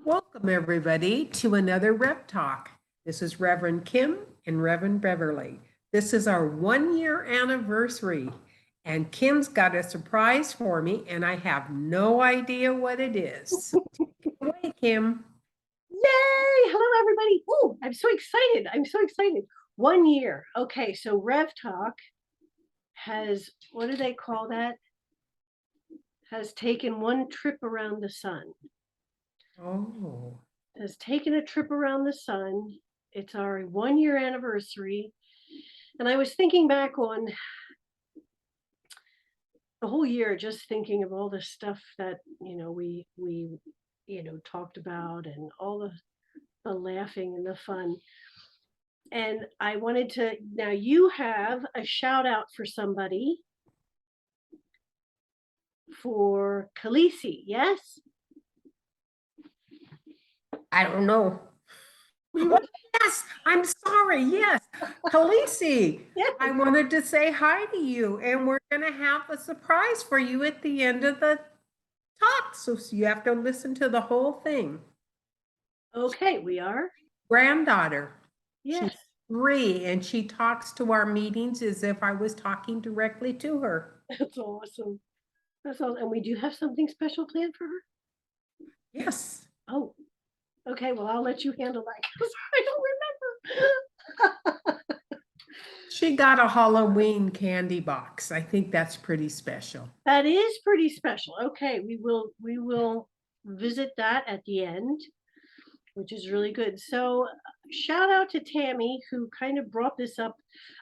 Welcome, everybody, to another Rev Talk. This is Reverend Kim and Reverend Beverly. This is our 1 year anniversary, and Kim's got a surprise for me, and I have no idea what it is. So take it away, Kim. Yay! Hello, everybody. Oh, I'm so excited. I'm so excited. 1 year. Okay, so Rev Talk has, what do they call that? Has taken one trip around the sun. Oh, Has taken a trip around the sun. It's our 1 year anniversary. And I was thinking back on the whole year, just thinking of all the stuff that, we talked about and all the laughing and the fun. And I wanted to, now you have a shout out for somebody for Khaleesi, yes? I don't know. We Oh, were, yes, I'm sorry. Yes, Khaleesi, yes. I wanted to say hi to you, and we're going to have a surprise for you at the end of the talk. So you have to listen to the whole thing. Okay, we are. Granddaughter. She's Yes, 3 and she talks to our meetings as if I was talking directly to her. that's awesome. That's awesome. And we do have something special planned for her. Yes. Oh, okay. Well, I'll let you handle that because I don't remember. She got a Halloween candy box. I think that's pretty special. That is pretty special. Okay, we will visit that at the end, which is really good. So, shout out to Tammy who kind of brought this up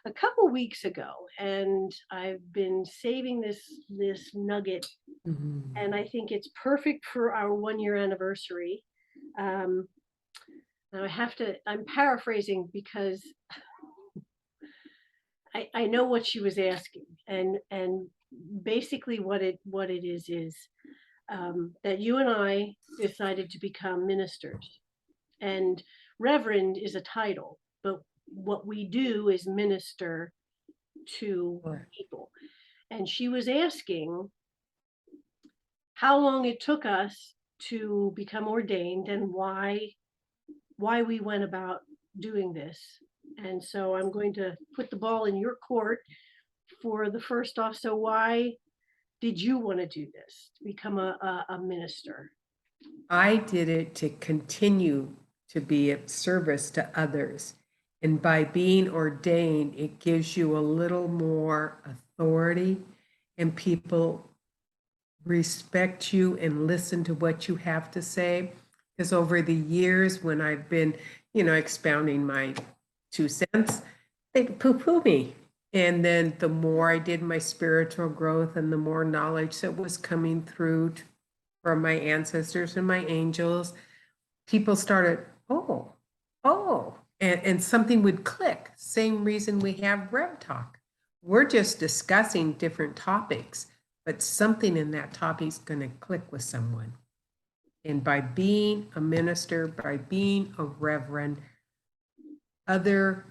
a couple weeks ago, and I've been saving this nugget, Mhm. and I think it's perfect for our 1 year anniversary. Um, Now I have to. I'm paraphrasing because I know what she was asking, and basically what it is that you and I decided to become ministers. And reverend is a title, but what we do is minister to Sure. people. And she was asking how long it took us to become ordained and why we went about doing this. And so I'm going to put the ball in your court for the first off. So why did you want to do this, to become a minister? I did it to continue to be of service to others. And by being ordained, it gives you a little more authority, and people respect you and listen to what you have to say. Because over the years, when I've been, expounding my 2 cents, they poo-poo me. And then the more I did my spiritual growth and the more knowledge that was coming through from my ancestors and my angels, people started, oh, oh, and something would click. Same reason we have Rev Talk. We're just discussing different topics, but something in that topic is going to click with someone. And by being a minister, by being a reverend, other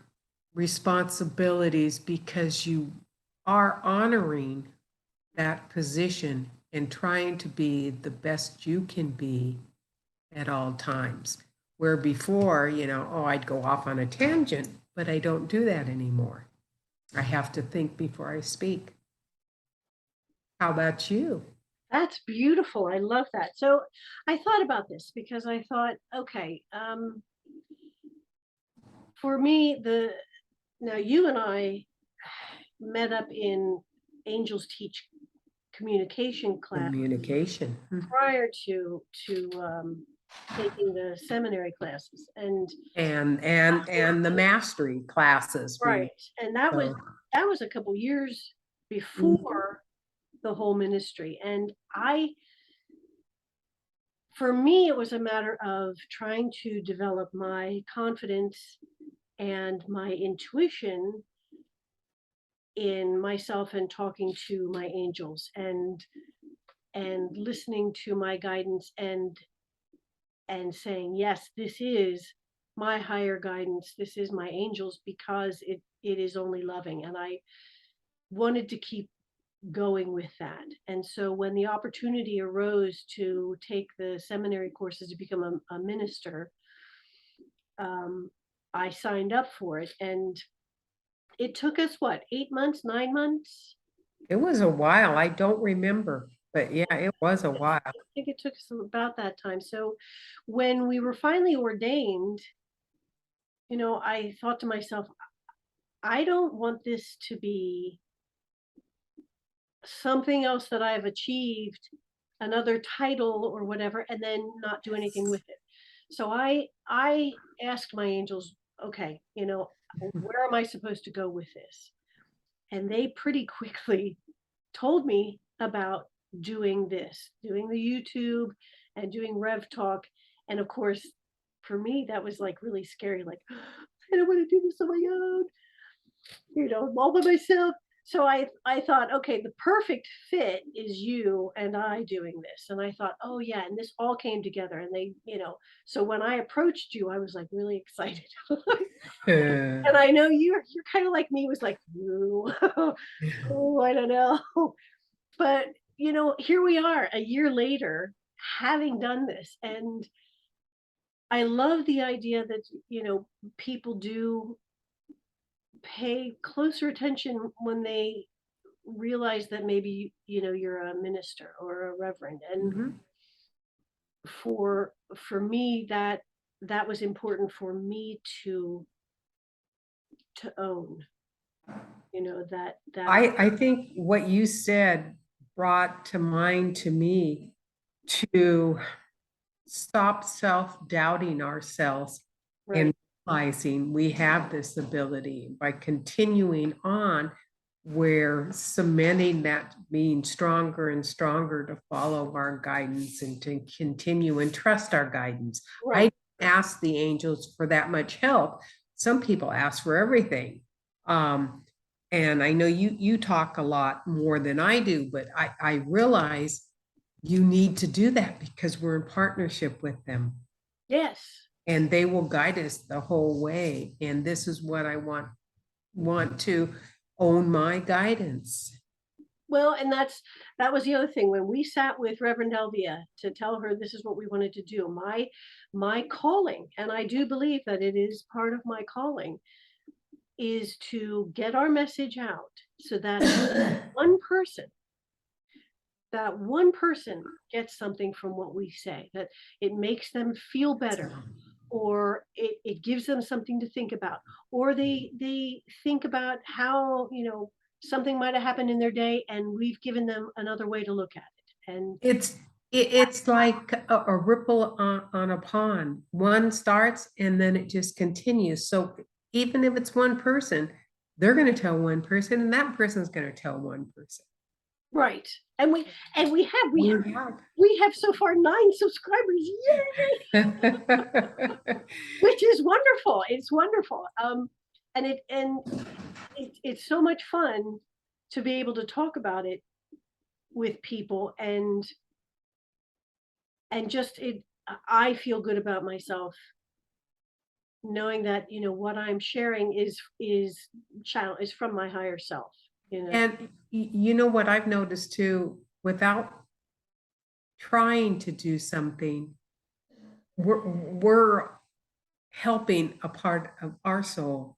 responsibilities, because you are honoring that position and trying to be the best you can be at all times. Where before, oh, I'd go off on a tangent, but I don't do that anymore. I have to think before I speak. How about you? That's beautiful. I love that. So I thought about this because I thought, okay, for me, the now you and I met up in Angels Teach communication class Communication. prior to taking the seminary classes, and And the mastery classes we right, and that was so that was a couple years mhm. before the whole ministry. And for me, it was a matter of trying to develop my confidence and my intuition in myself and talking to my angels and listening to my guidance and saying, yes, this is my higher guidance, this is my angels, because it is only loving. And I wanted to keep going with that. And so when the opportunity arose to take the seminary courses to become a minister, um, I signed up for it. And it took us what, 8 months, 9 months? It was a while. I don't remember, but yeah, it was a while. I think it took us about that time. So when we were finally ordained, I thought to myself, I don't want this to be something else that I've achieved, another title or whatever, and then not do anything with it. So I asked my angels, okay, where am I supposed to go with this? And they pretty quickly told me about doing this, doing the YouTube and doing Rev Talk. And of course, for me, that was like really scary. Like, I don't want to do this on my own, all by myself. So I thought, okay, the perfect fit is you and I doing this. And I thought, oh yeah, and this all came together. And so when I approached you, I was like really excited. And I know you're kind of like me, was like, ooh, oh, I don't know. But here we are a year later, having done this. And I love the idea that, people do pay closer attention when they realize that maybe you're a minister or a reverend. And Mhm. for me, that was important for me to own, that I think what you said brought to mind to me to stop self-doubting ourselves and right, realizing we have this ability. By continuing on, we're cementing that being stronger and stronger to follow our guidance and to continue and trust our guidance. I right. didn't ask the angels for that much help. Some people ask for everything. And I know you talk a lot more than I do, but I realize you need to do that because we're in partnership with them Yes. and they will guide us the whole way. And this is what I want to own my guidance. Well, and that was the other thing when we sat with Reverend Elvia to tell her this is what we wanted to do. My calling, and I do believe that it is part of my calling, is to get our message out so that one person gets something from what we say, that it makes them feel better, or it gives them something to think about, or they think about how something might have happened in their day and we've given them another way to look at it. And It's it's like a ripple on a pond. One starts and then it just continues. So even if it's one person, they're going to tell one person, and that person's going to tell one person. right, and we have we We have. we have so far 9 subscribers, yay, which is wonderful. It's wonderful. It's so much fun to be able to talk about it with people, and just I feel good about myself knowing that what I'm sharing is from my higher self. And you know what I've noticed too, without trying to do something, we're helping a part of our soul.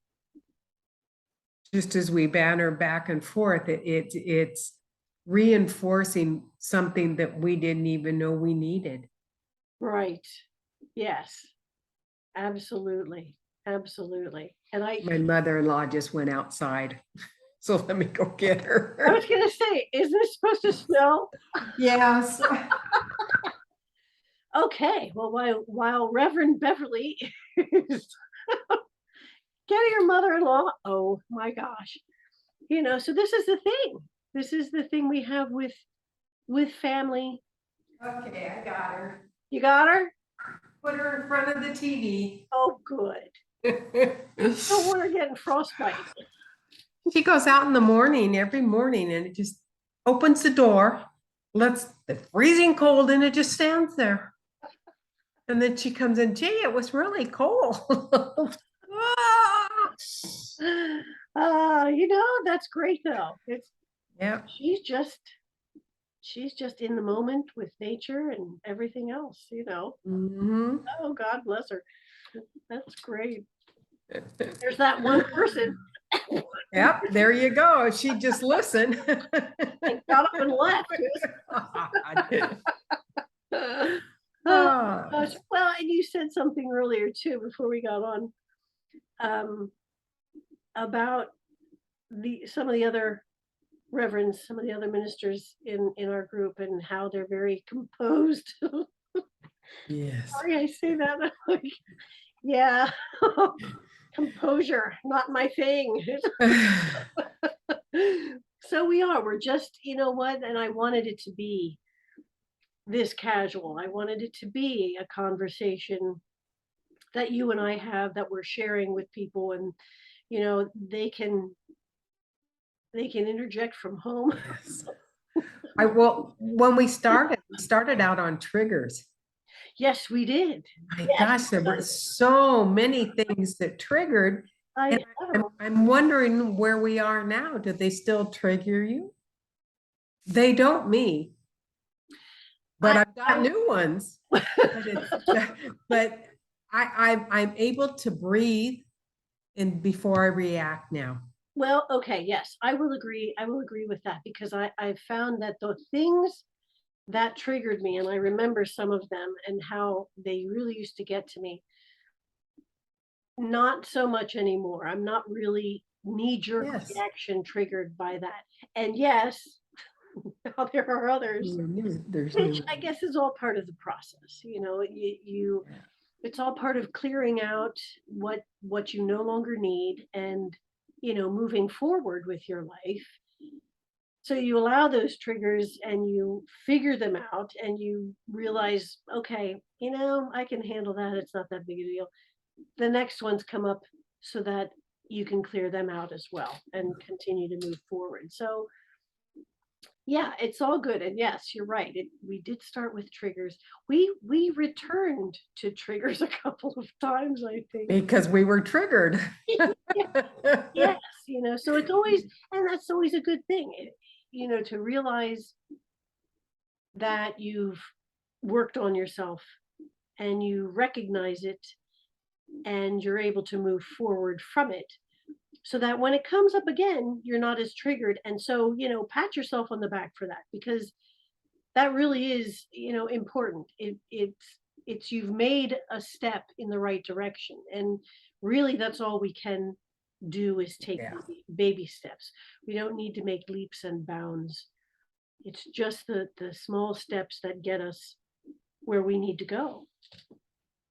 Just as we banter back and forth, it's reinforcing something that we didn't even know we needed. Right, yes, absolutely, absolutely. And My mother-in-law just went outside, so let me go get I her. was gonna say, isn't it supposed to snow? Yes. Okay, well, while Reverend Beverly is getting her mother-in-law, oh my gosh, so this is the thing. This is the thing we have with family. Okay, I got her. You got her? Put her in front of the TV. Oh, good. Don't want her getting frostbite. She goes out in the morning, every morning, and it just opens the door, lets the freezing cold in, it just stands there. And then she comes in, gee, it was really cold. Ah! That's great though. Yeah. She's just in the moment with nature and everything else, Hmm. Oh, God bless her. That's great. There's that one person Yep, there you go. She just listened. and got up and left. Oh Oh, gosh. Well, and you said something earlier too before we got on, um, about the some of the other reverends, some of the other ministers in our group, and how they're very composed. yes. Sorry, I say that. Like, yeah, composure, not my thing. So we are. We're just, you know what? And I wanted it to be this casual. I wanted it to be a conversation that you and I have, that we're sharing with people, and they can interject from home. Yes. Well, when we started out on triggers. Yes, we did. My Yes, gosh, there were so many things that triggered. I And I'm, know. I'm wondering where we are now. Do they still trigger you? They don't me, but I, I've got new ones. But it's but I'm able to breathe and before I react now. well, okay, yes, I will agree. I will agree with that, because I've found that the things that triggered me, and I remember some of them and how they really used to get to me. Not so much anymore. I'm not really knee-jerk Yes. reaction triggered by that. And yes, now there are others, There's which new. I guess is all part of the process. It's all part of clearing out what you no longer need, and moving forward with your life. So you allow those triggers and you figure them out and you realize, okay, I can handle that. It's not that big a deal. The next ones come up so that you can clear them out as well and continue to move forward. So yeah, it's all good. And yes, you're right. We did start with triggers. We returned to triggers a couple of times, I think. Because we were triggered. Yeah, yes, so it's always, and that's always a good thing, to realize that you've worked on yourself and you recognize it, and you're able to move forward from it, so that when it comes up again, you're not as triggered. And so, pat yourself on the back for that, because that really is, important. It's you've made a step in the right direction, and really that's all we can do, is take Yeah, baby steps. We don't need to make leaps and bounds. It's just the small steps that get us where we need to go.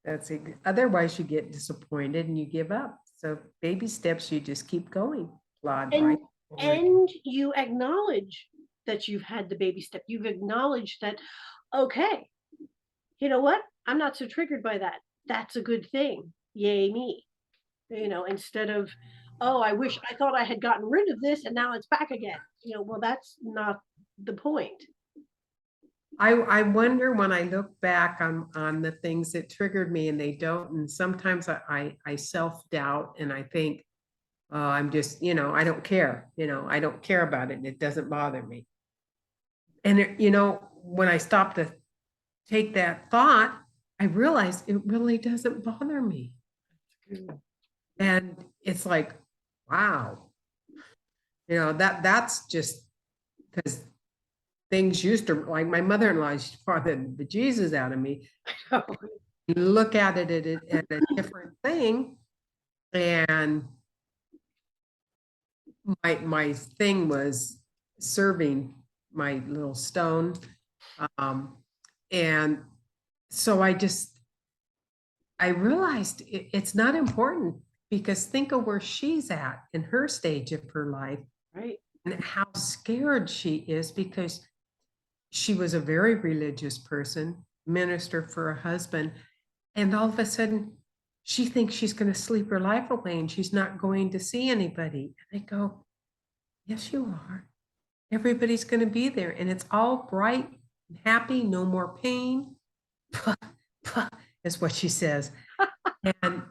that's it. Otherwise, you get disappointed and you give up. So baby steps, you just keep going, plod and right forward. and you acknowledge that you've had the baby step. You've acknowledged that, okay, you know what, I'm not so triggered by that. That's a good thing, yay me. Instead of, oh, I thought I had gotten rid of this and now it's back again. Well, that's not the point. I wonder when I look back on the things that triggered me and they don't, and sometimes I self-doubt and I think, oh, I'm just, I don't care, I don't care about it and it doesn't bother me. And when I stop to take that thought, I realize it really doesn't bother me. And it's like, wow, that's just because things used to, like my mother-in-law used to bother the Jesus out of me. You look at it at a different thing, and my thing was serving my little stone, um, and so I realized it's not important, because think of where she's at in her stage of her life Right. and how scared she is, because she was a very religious person, minister for a husband, and all of a sudden she thinks she's going to sleep her life away and she's not going to see anybody. And I go, yes, you are. Everybody's going to be there and it's all bright and happy, no more pain. Is what she says. And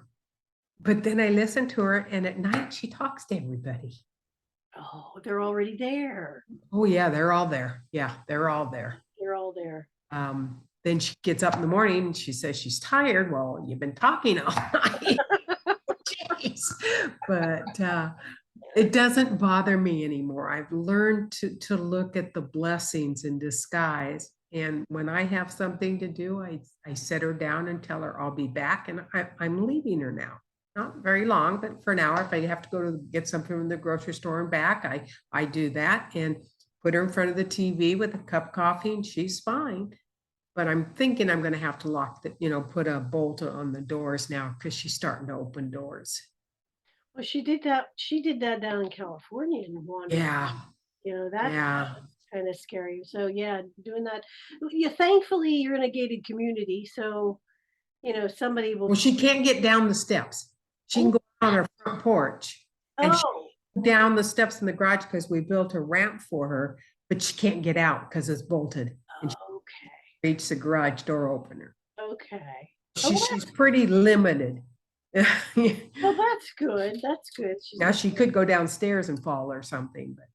but then I listen to her and at night she talks to everybody. Oh, they're already there. Oh yeah, they're all there. Yeah, they're all there. They're all there. Then she gets up in the morning and she says she's tired. Well, you've been talking all night. Jeez. But it doesn't bother me anymore. I've learned to look at the blessings in disguise. And when I have something to do, I set her down and tell her I'll be back. And I'm leaving her now. Not very long, but for an hour. If I have to go to get something from the grocery store and back, I do that and put her in front of the TV with a cup of coffee and she's fine. But I'm thinking I'm going to have to lock the, put a bolt on the doors now because she's starting to open doors. Well, she did that. She did that down in California and wandered. Yeah. That's Yeah. kind of scary. So yeah, doing that. Yeah, thankfully you're in a gated community, so somebody will. Well, she can't get down the steps. She can Oh, go on her front porch and she oh, down the steps in the garage because we built a ramp for her, but she can't get out because it's bolted and she okay, reach the garage door opener. okay. Oh, She's pretty limited. well, that's good. That's good. She's Now she could go downstairs and fall or something, but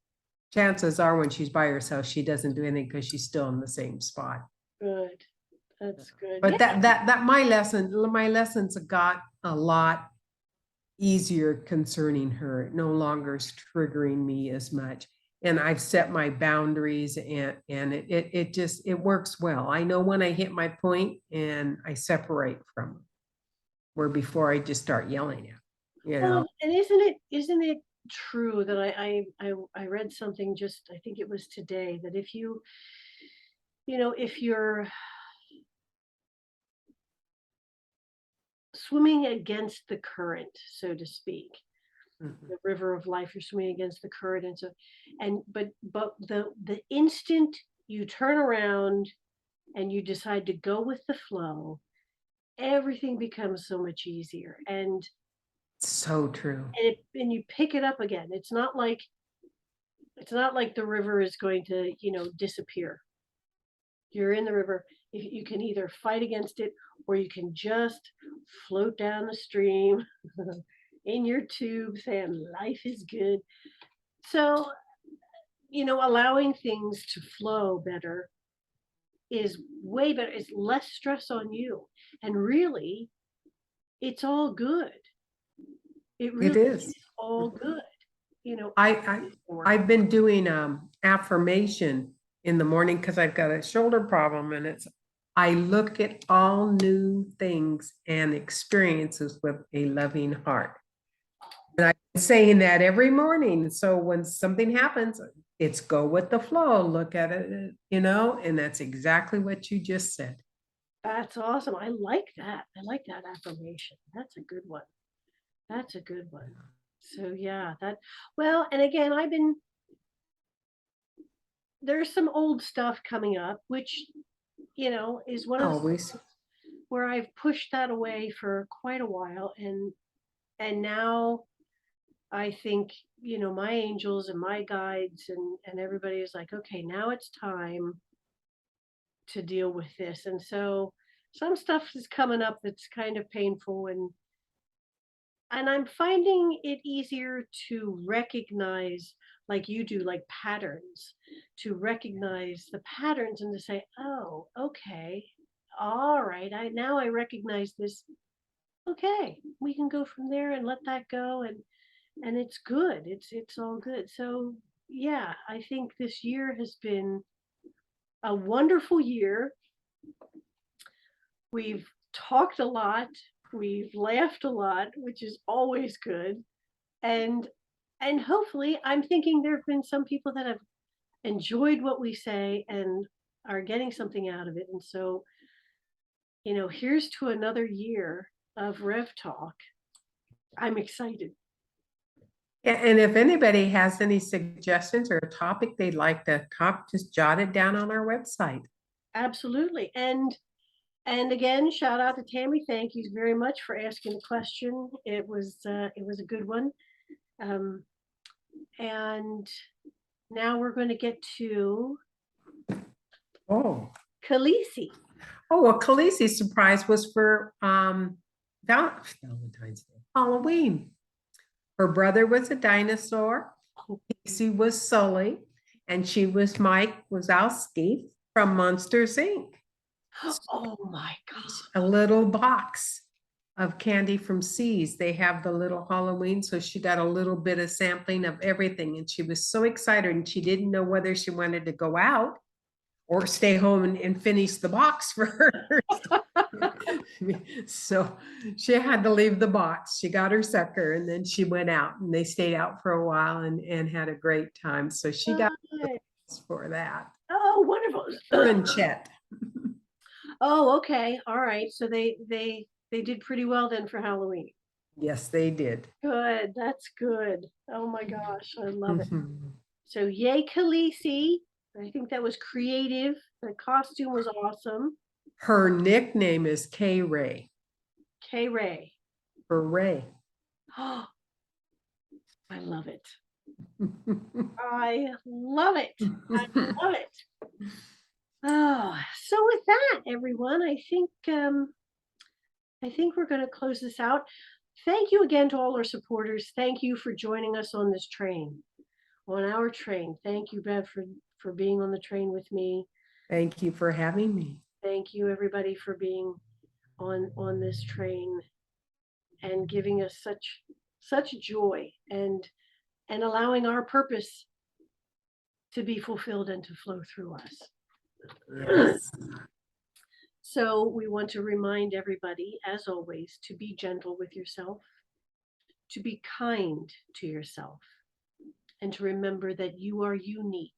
chances are when she's by herself, she doesn't do anything because she's still in the same spot. good. That's good. But Yeah. that my lessons got a lot easier concerning her. It no longer is triggering me as much. And I've set my boundaries and it works well. I know when I hit my point and I separate from them. Where before I just start yelling at, Well, and isn't it true that I read something just I think it was today that if if you're swimming against the current, so to speak, Mhm. the river of life, you're swimming against the current, and so but the instant you turn around and you decide to go with the flow, everything becomes so much easier, So true. and you pick it up again. It's not like the river is going to disappear. You're in the river. You can either fight against it or you can just float down the stream in your tube saying life is good. So, allowing things to flow better is way better. It's less stress on you. And really, it's all good. It It really is. is all good. I, I've been doing affirmation in the morning because I've got a shoulder problem and I look at all new things and experiences with a loving heart. And I've been saying that every morning. So when something happens, it's go with the flow, look at it, and that's exactly what you just said. That's awesome. I like that. I like that affirmation. That's a good one. That's a good one. So yeah, well, and again, there's some old stuff coming up, which, is one of the Always. where I've pushed that away for quite a while and now I think, my angels and my guides and everybody is like, okay, now it's time to deal with this. And so some stuff is coming up that's kind of painful and I'm finding it easier to recognize, like you do, like patterns, to recognize the patterns and to say, oh, okay, all right, I recognize this. Okay, we can go from there and let that go, and it's good. It's all good. So yeah, I think this year has been a wonderful year. We've talked a lot. We've laughed a lot, which is always good. And and hopefully I'm thinking there have been some people that have enjoyed what we say and are getting something out of it. And so, here's to another year of Rev Talk. I'm excited. And if anybody has any suggestions or a topic they'd like to just jot it down on our website. Absolutely. And again, shout out to Tammy. Thank you very much for asking the question. It was a good one. Um, and now we're going to get to Oh, Khaleesi. well, Khaleesi's surprise was for Valentine's Day, Halloween. Her brother was a dinosaur Casey was Sully, and she was Mike Wazowski from Monsters Inc. Oh my God. A little box of candy from C's. They have the little Halloween, so she got a little bit of sampling of everything, and she was so excited, and she didn't know whether she wanted to go out or stay home and finish the box first. So she had to leave the box. She got her sucker, and then she went out, and they stayed out for a while and had a great time. So she got Good. for that. Oh, wonderful. Her and Chet. Oh, okay. All right. So they did pretty well then for Halloween. Yes, they did. Good. That's good. Oh my gosh, I love it. Mhm. So yay, Khaleesi. I think that was creative. The costume was awesome. Her nickname is K Ray K Ray. for Ray. Oh, I love it. I love it. I love it. Oh, so with that, everyone, I think we're going to close this out. Thank you again to all our supporters. Thank you for joining us on this train, on our train. Thank you, Bev, for being on the train with me. Thank you for having me. Thank you, everybody, for being on this train and giving us such joy and allowing our purpose to be fulfilled and to flow through us. Yes. So we want to remind everybody, as always, to be gentle with yourself, to be kind to yourself, and to remember that you are unique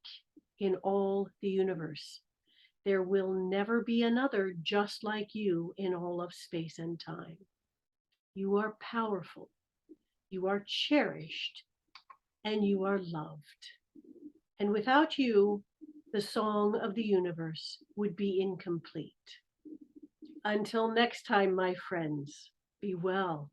in all the universe. There will never be another just like you in all of space and time. You are powerful, you are cherished, and you are loved. And without you, the song of the universe would be incomplete. Until next time, my friends, be well.